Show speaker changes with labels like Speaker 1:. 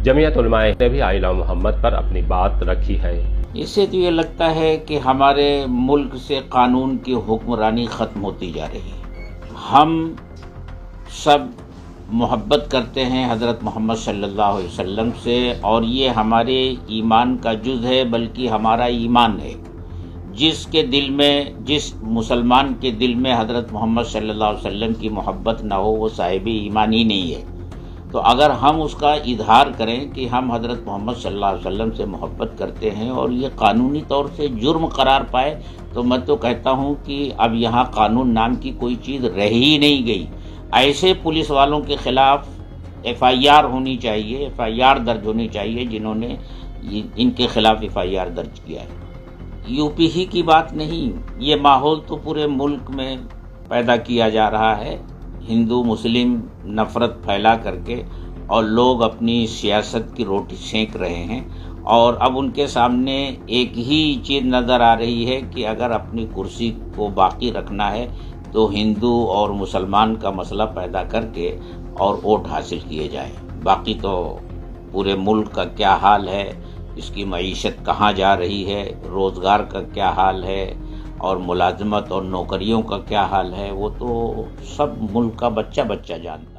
Speaker 1: जमीयत उलमाए ने भी आइला मोहम्मद पर अपनी बात रखी है।
Speaker 2: इससे तो ये लगता है कि हमारे मुल्क से कानून की हुक्मरानी ख़त्म होती जा रही है। हम सब मोहब्बत करते हैं हज़रत मोहम्मद सल्लल्लाहु अलैहि वसल्लम से, और ये हमारे ईमान का जुज़ है, बल्कि हमारा ईमान है। जिसके दिल में, जिस मुसलमान के दिल में हज़रत मोहम्मद सल्लल्लाहु अलैहि वसल्लम की मोहब्बत ना हो, वो साहिब ईमान ही नहीं है। तो अगर हम उसका इजहार करें कि हम हज़रत मोहम्मद सल्लल्लाहु अलैहि वसल्लम से मोहब्बत करते हैं और ये कानूनी तौर से जुर्म करार पाए, तो मैं तो कहता हूँ कि अब यहाँ कानून नाम की कोई चीज़ रह ही नहीं गई। ऐसे पुलिस वालों के खिलाफ FIR होनी चाहिए, FIR दर्ज होनी चाहिए जिन्होंने इनके खिलाफ FIR दर्ज किया है। यूपी ही की बात नहीं, ये माहौल तो पूरे मुल्क में पैदा किया जा रहा है, हिंदू मुस्लिम नफ़रत फैला करके, और लोग अपनी सियासत की रोटी सेंक रहे हैं। और अब उनके सामने एक ही चीज़ नज़र आ रही है कि अगर अपनी कुर्सी को बाकी रखना है तो हिंदू और मुसलमान का मसला पैदा करके और वोट हासिल किए जाए। बाकी तो पूरे मुल्क का क्या हाल है, इसकी मईशत कहाँ जा रही है, रोज़गार का क्या हाल है, और मुलाजमत और नौकरियों का क्या हाल है, वो तो सब मुल्क का बच्चा बच्चा जानता है।